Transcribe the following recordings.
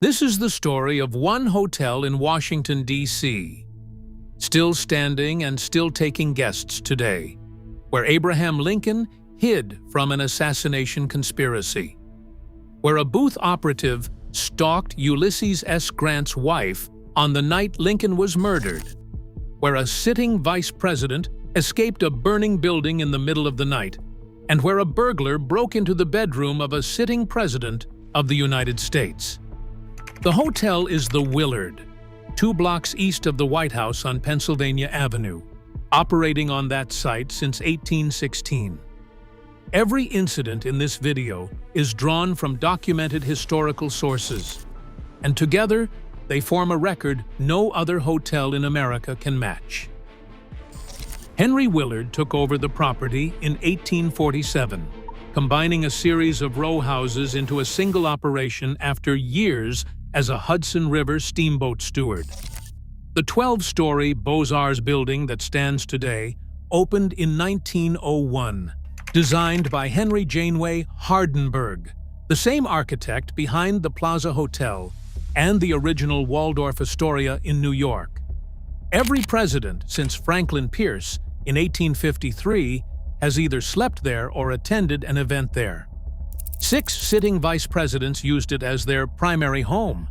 This is the story of one hotel in Washington, D.C., still standing and still taking guests today, where Abraham Lincoln hid from an assassination conspiracy, where a booth operative stalked Ulysses S. Grant's wife on the night Lincoln was murdered, where a sitting vice president escaped a burning building in the middle of the night, and where a burglar broke into the bedroom of a sitting president of the United States. The hotel is the Willard, 2 blocks east of the White House on Pennsylvania Avenue, operating on that site since 1816. Every incident in this video is drawn from documented historical sources, and together they form a record no other hotel in America can match. Henry Willard took over the property in 1847, combining a series of row houses into a single operation after years as a Hudson River steamboat steward. The 12-story Beaux-Arts building that stands today opened in 1901, designed by Henry Janeway Hardenberg, the same architect behind the Plaza Hotel and the original Waldorf Astoria in New York. Every president since Franklin Pierce in 1853 has either slept there or attended an event there. 6 sitting vice presidents used it as their primary home,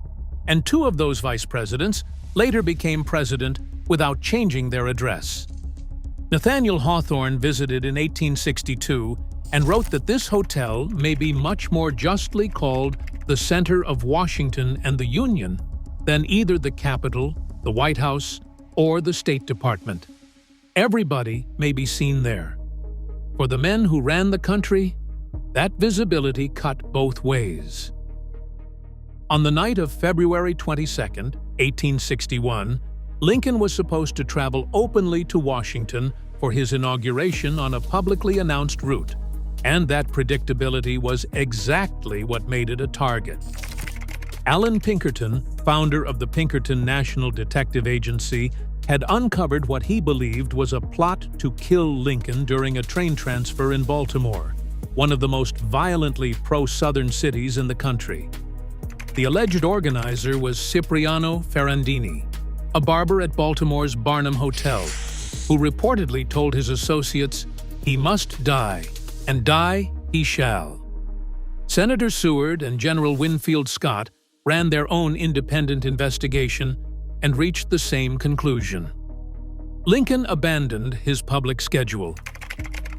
and 2 of those vice presidents later became president without changing their address. Nathaniel Hawthorne visited in 1862 and wrote that this hotel may be much more justly called the center of Washington and the Union than either the Capitol, the White House, or the State Department. Everybody may be seen there. For the men who ran the country, that visibility cut both ways. On the night of February 22, 1861, Lincoln was supposed to travel openly to Washington for his inauguration on a publicly announced route, and that predictability was exactly what made it a target. Allan Pinkerton, founder of the Pinkerton National Detective Agency, had uncovered what he believed was a plot to kill Lincoln during a train transfer in Baltimore, one of the most violently pro-Southern cities in the country. The alleged organizer was Cipriano Ferrandini, a barber at Baltimore's Barnum Hotel, who reportedly told his associates, "He must die, and die he shall." Senator Seward and General Winfield Scott ran their own independent investigation and reached the same conclusion. Lincoln abandoned his public schedule.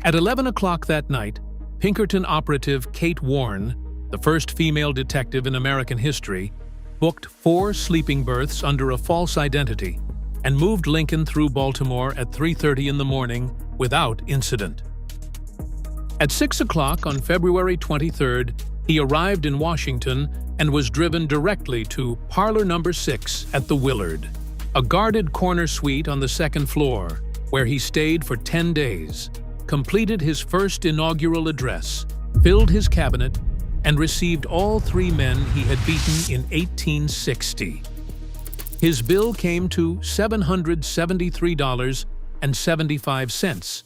At 11 o'clock that night, Pinkerton operative Kate Warren, the first female detective in American history, booked 4 sleeping berths under a false identity and moved Lincoln through Baltimore at 3:30 in the morning without incident. At 6 o'clock on February 23rd, he arrived in Washington and was driven directly to Parlor Number 6 at the Willard, a guarded corner suite on the 2nd floor, where he stayed for 10 days, completed his first inaugural address, filled his cabinet, and received all 3 men he had beaten in 1860. His bill came to $773.75,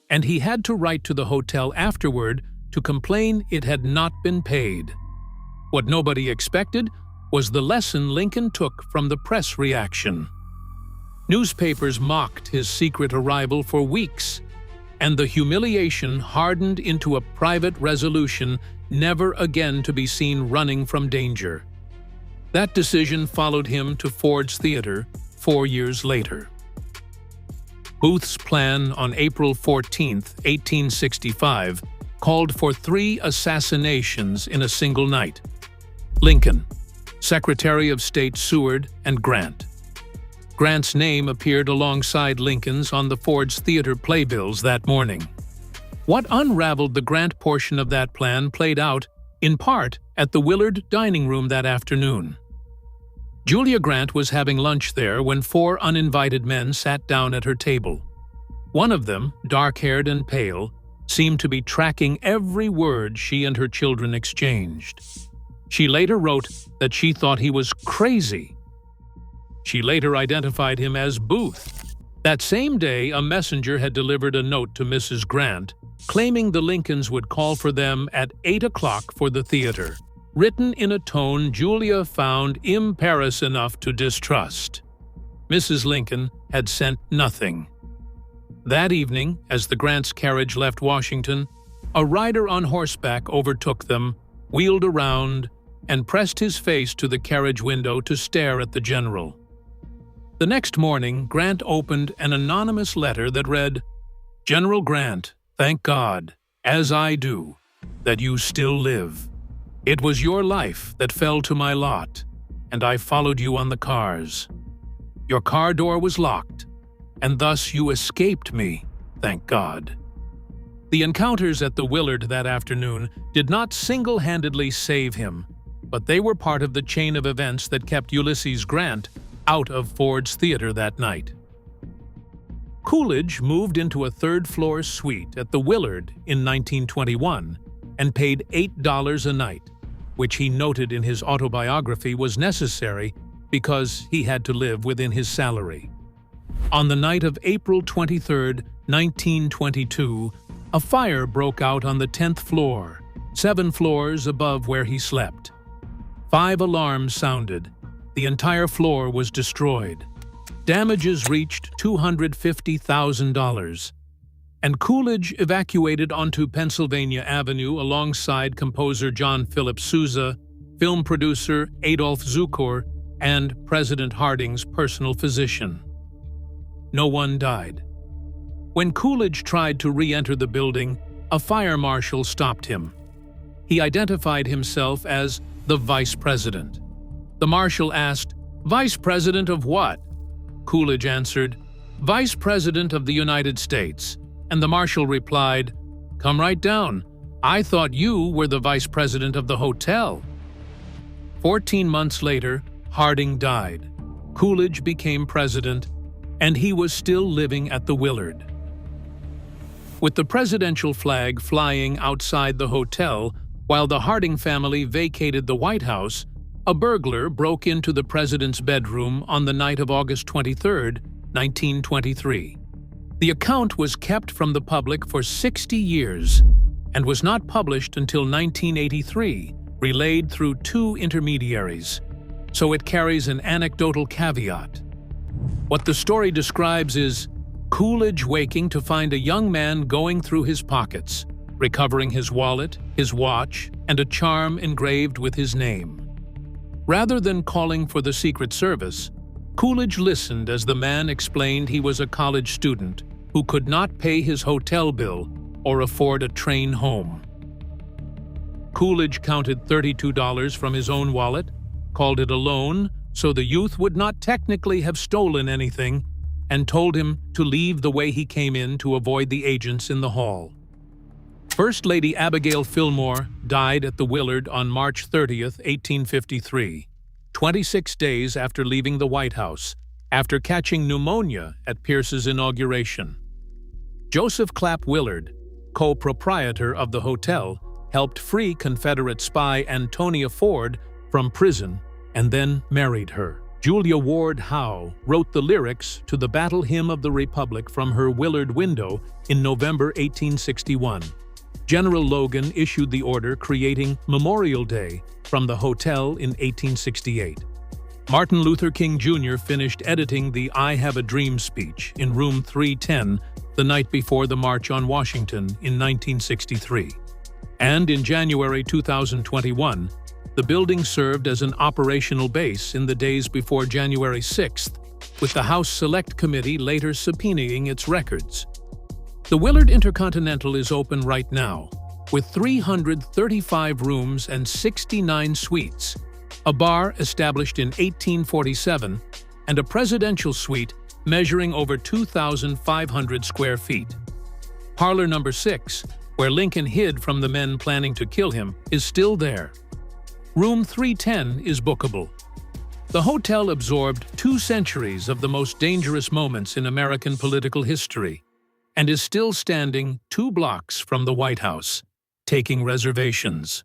and he had to write to the hotel afterward to complain it had not been paid. What nobody expected was the lesson Lincoln took from the press reaction. Newspapers mocked his secret arrival for weeks, and the humiliation hardened into a private resolution never again to be seen running from danger. That decision followed him to Ford's Theater 4 years later. Booth's plan on April 14, 1865, called for 3 assassinations in a single night: Lincoln, Secretary of State Seward, and Grant. Grant's name appeared alongside Lincoln's on the Ford's Theater playbills that morning. What unraveled the Grant portion of that plan played out, in part, at the Willard dining room that afternoon. Julia Grant was having lunch there when 4 uninvited men sat down at her table. One of them, dark-haired and pale, seemed to be tracking every word she and her children exchanged. She later wrote that she thought he was crazy. She later identified him as Booth. That same day, a messenger had delivered a note to Mrs. Grant, claiming the Lincolns would call for them at 8 o'clock for the theater. written in a tone Julia found imperious enough to distrust. Mrs. Lincoln had sent nothing. That evening, as the Grants' carriage left Washington, a rider on horseback overtook them, wheeled around, and pressed his face to the carriage window to stare at the general. The next morning, Grant opened an anonymous letter that read, "General Grant, thank God, as I do, that you still live. It was your life that fell to my lot, and I followed you on the cars. Your car door was locked, and thus you escaped me, thank God." The encounters at the Willard that afternoon did not single-handedly save him, but they were part of the chain of events that kept Ulysses Grant out of Ford's Theater that night. Coolidge moved into a third-floor suite at the Willard in 1921 and paid $8 a night, which he noted in his autobiography was necessary because he had to live within his salary. On the night of April 23, 1922, a fire broke out on the 10th floor, 7 floors above where he slept. 5 alarms sounded. The entire floor was destroyed. Damages reached $250,000, and Coolidge evacuated onto Pennsylvania Avenue alongside composer John Philip Sousa, film producer Adolph Zukor, and President Harding's personal physician. No one died. When Coolidge tried to re-enter the building, a fire marshal stopped him. He identified himself as the vice president. The marshal asked, "Vice president of what?" Coolidge answered, "Vice president of the United States." And the marshal replied, "Come right down. I thought you were the vice president of the hotel." 14 months later, Harding died. Coolidge became president, and he was still living at the Willard. With the presidential flag flying outside the hotel while the Harding family vacated the White House, a burglar broke into the president's bedroom on the night of August 23, 1923. The account was kept from the public for 60 years and was not published until 1983, relayed through 2 intermediaries, so it carries an anecdotal caveat. What the story describes is Coolidge waking to find a young man going through his pockets, recovering his wallet, his watch, and a charm engraved with his name. Rather than calling for the Secret Service, Coolidge listened as the man explained he was a college student who could not pay his hotel bill or afford a train home. Coolidge counted $32 from his own wallet, called it a loan so the youth would not technically have stolen anything, and told him to leave the way he came in to avoid the agents in the hall. First Lady Abigail Fillmore died at the Willard on March 30, 1853, 26 days after leaving the White House, after catching pneumonia at Pierce's inauguration. Joseph Clapp Willard, co-proprietor of the hotel, helped free Confederate spy Antonia Ford from prison and then married her. Julia Ward Howe wrote the lyrics to the Battle Hymn of the Republic from her Willard window in November 1861. General Logan issued the order creating Memorial Day from the hotel in 1868. Martin Luther King Jr. finished editing the I Have a Dream speech in room 310 the night before the March on Washington in 1963. And in January 2021, the building served as an operational base in the days before January 6th, with the House Select Committee later subpoenaing its records. The Willard InterContinental is open right now, with 335 rooms and 69 suites, a bar established in 1847, and a presidential suite measuring over 2,500 square feet. Parlor number 6, where Lincoln hid from the men planning to kill him, is still there. Room 310 is bookable. The hotel absorbed 2 centuries of the most dangerous moments in American political history and is still standing 2 blocks from the White House, taking reservations.